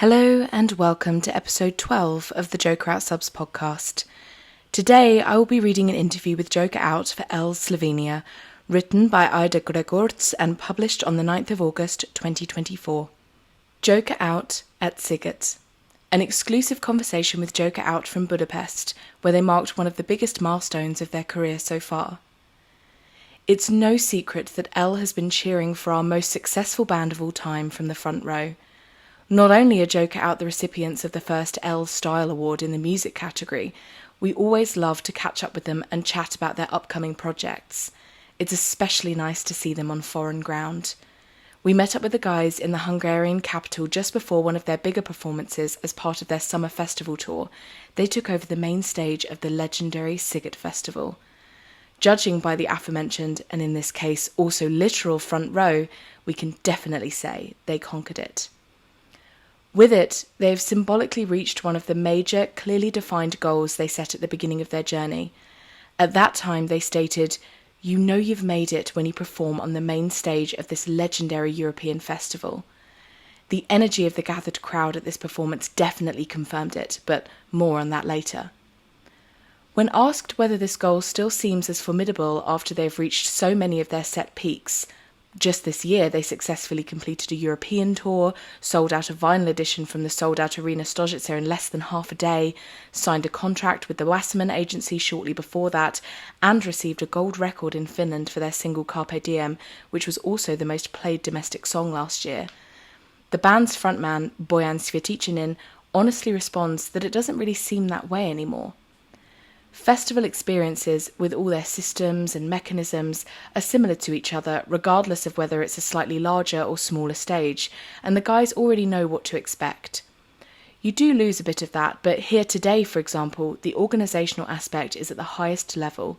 Hello and welcome to episode 12 of the Joker Out Subs podcast. Today I will be reading an interview with Joker Out for ELLE Slovenia, written by Ajda Gregorc and published on the 9th of August 2024. Joker Out at Sziget. An exclusive conversation with Joker Out from Budapest, where they marked one of the biggest milestones of their career so far. It's no secret that ELLE has been cheering for our most successful band of all time from the front row. Not only are Joker Out the recipients of the first ELLE Style Award in the music category, we always love to catch up with them and chat about their upcoming projects. It's especially nice to see them on foreign ground. We met up with the guys in the Hungarian capital just before one of their bigger performances as part of their summer festival tour. They took over the main stage of the legendary Sziget festival. Judging by the aforementioned, and in this case also literal front row, we can definitely say they conquered it. With it, they have symbolically reached one of the major, clearly defined goals they set at the beginning of their journey. At that time, they stated, "You know you've made it when you perform on the main stage of this legendary European festival." The energy of the gathered crowd at this performance definitely confirmed it, but more on that later. When asked whether this goal still seems as formidable after they've reached so many of their set peaks, just this year, they successfully completed a European tour, sold out a vinyl edition from the sold-out Arena Sziget in less than half a day, signed a contract with the Wasserman agency shortly before that, and received a gold record in Finland for their single Carpe Diem, which was also the most played domestic song last year. The band's frontman, Bojan Cvjetičanin, honestly responds that it doesn't really seem that way anymore. Festival experiences, with all their systems and mechanisms, are similar to each other regardless of whether it's a slightly larger or smaller stage, and the guys already know what to expect. You do lose a bit of that, but here today, for example, the organisational aspect is at the highest level.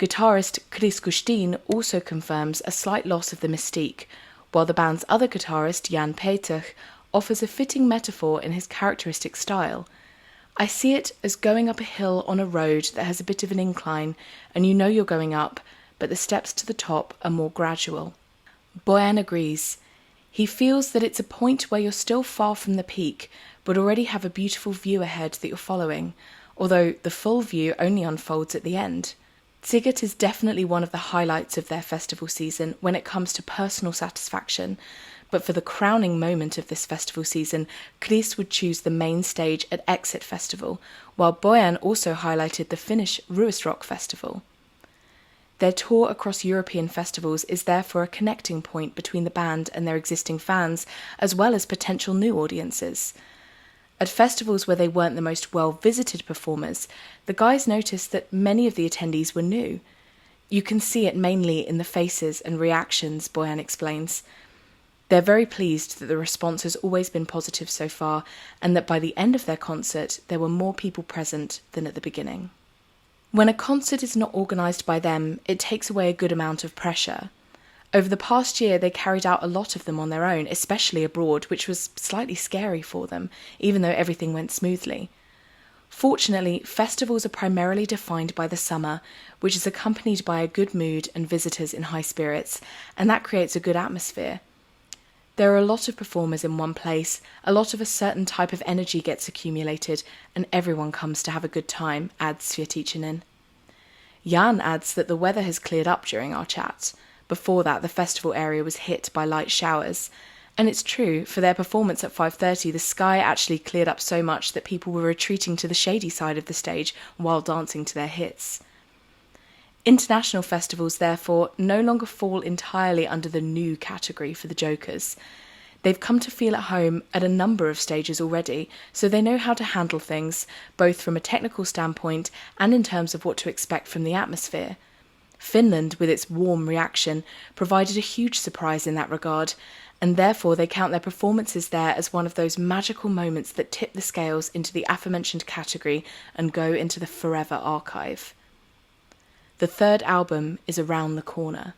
Guitarist Chris Gustin also confirms a slight loss of the mystique, while the band's other guitarist, Jan Peter, offers a fitting metaphor in his characteristic style. "I see it as going up a hill on a road that has a bit of an incline, and you know you're going up, but the steps to the top are more gradual." Bojan agrees. He feels that it's a point where you're still far from the peak, but already have a beautiful view ahead that you're following, although the full view only unfolds at the end. Sziget is definitely one of the highlights of their festival season when it comes to personal satisfaction, but for the crowning moment of this festival season, Chris would choose the main stage at Exit Festival, while Bojan also highlighted the Finnish Ruisrock Festival. Their tour across European festivals is therefore a connecting point between the band and their existing fans, as well as potential new audiences. At festivals where they weren't the most well-visited performers, the guys noticed that many of the attendees were new. "You can see it mainly in the faces and reactions," Bojan explains. They're very pleased that the response has always been positive so far, and that by the end of their concert, there were more people present than at the beginning. When a concert is not organised by them, it takes away a good amount of pressure. Over the past year, they carried out a lot of them on their own, especially abroad, which was slightly scary for them, even though everything went smoothly. Fortunately, festivals are primarily defined by the summer, which is accompanied by a good mood and visitors in high spirits, and that creates a good atmosphere. There are a lot of performers in one place, a lot of a certain type of energy gets accumulated, and everyone comes to have a good time, adds Cvjetičanin. Jan adds that the weather has cleared up during our chat. Before that, the festival area was hit by light showers. And it's true, for their performance at 5:30, the sky actually cleared up so much that people were retreating to the shady side of the stage while dancing to their hits. International festivals, therefore, no longer fall entirely under the new category for the Jokers. They've come to feel at home at a number of stages already, so they know how to handle things, both from a technical standpoint and in terms of what to expect from the atmosphere. Finland, with its warm reaction, provided a huge surprise in that regard, and therefore they count their performances there as one of those magical moments that tip the scales into the aforementioned category and go into the forever archive. The third album is around the corner.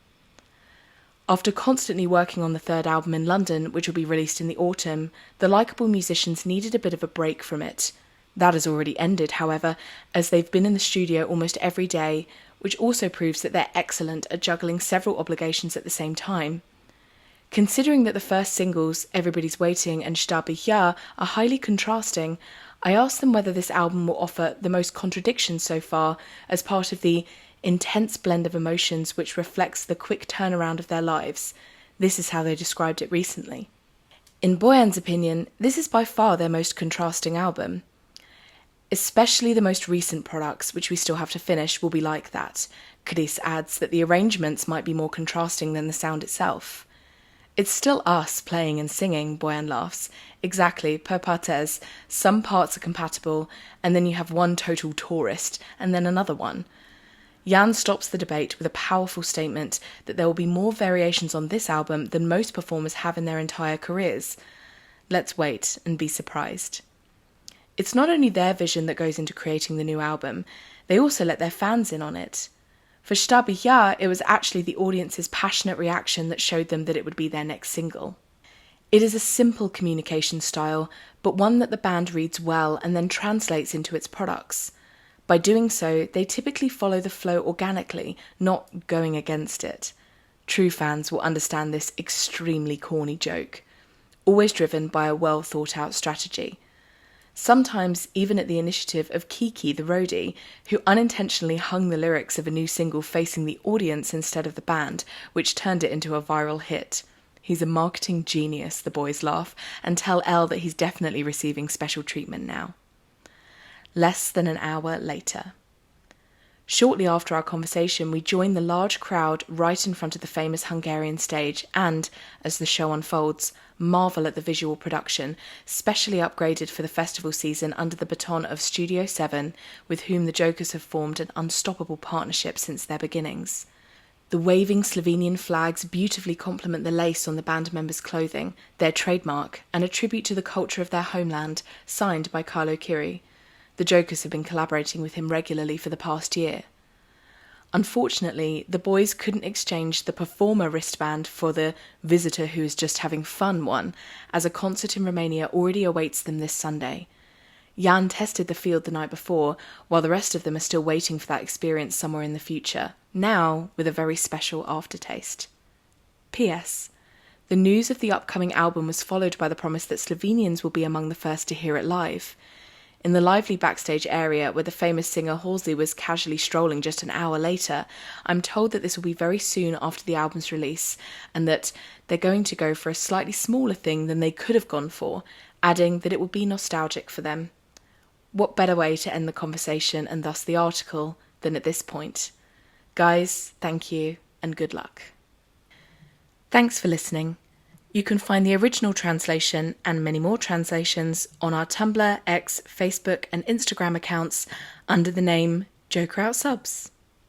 After constantly working on the third album in London, which will be released in the autumn, the likeable musicians needed a bit of a break from it. That has already ended, however, as they've been in the studio almost every day, which also proves that they're excellent at juggling several obligations at the same time. Considering that the first singles, Everybody's Waiting and Stabi Ja, are highly contrasting, I asked them whether this album will offer the most contradictions so far as part of the intense blend of emotions which reflects the quick turnaround of their lives. This is how they described it recently. In Boyan's opinion, this is by far their most contrasting album. Especially the most recent products, which we still have to finish, will be like that. Chris adds that the arrangements might be more contrasting than the sound itself. It's still us playing and singing, Boyan laughs. Exactly, per partes. Some parts are compatible, and then you have one total tourist, and then another one. Jan stops the debate with a powerful statement that there will be more variations on this album than most performers have in their entire careers. Let's wait and be surprised. It's not only their vision that goes into creating the new album, they also let their fans in on it. For Stabi Ja, it was actually the audience's passionate reaction that showed them that it would be their next single. It is a simple communication style, but one that the band reads well and then translates into its products. By doing so, they typically follow the flow organically, not going against it. True fans will understand this extremely corny joke, always driven by a well-thought-out strategy. Sometimes even at the initiative of Kiki the roadie, who unintentionally hung the lyrics of a new single facing the audience instead of the band, which turned it into a viral hit. He's a marketing genius, the boys laugh, and tell Elle that he's definitely receiving special treatment now. Less than an hour later. Shortly after our conversation, we join the large crowd right in front of the famous Hungarian stage and, as the show unfolds, marvel at the visual production, specially upgraded for the festival season under the baton of Studio 7, with whom the Jokers have formed an unstoppable partnership since their beginnings. The waving Slovenian flags beautifully complement the lace on the band members' clothing, their trademark, and a tribute to the culture of their homeland, signed by Carlo Kiri. The Jokers have been collaborating with him regularly for the past year. Unfortunately, the boys couldn't exchange the performer wristband for the visitor who is just having fun one, as a concert in Romania already awaits them this Sunday. Jan tested the field the night before, while the rest of them are still waiting for that experience somewhere in the future, now with a very special aftertaste. P.S. The news of the upcoming album was followed by the promise that Slovenians will be among the first to hear it live. In the lively backstage area where the famous singer Halsey was casually strolling just an hour later, I'm told that this will be very soon after the album's release, and that they're going to go for a slightly smaller thing than they could have gone for, adding that it will be nostalgic for them. What better way to end the conversation, and thus the article, than at this point? Guys, thank you, and good luck. Thanks for listening. You can find the original translation and many more translations on our Tumblr, X, Facebook and Instagram accounts under the name Joker Out Subs.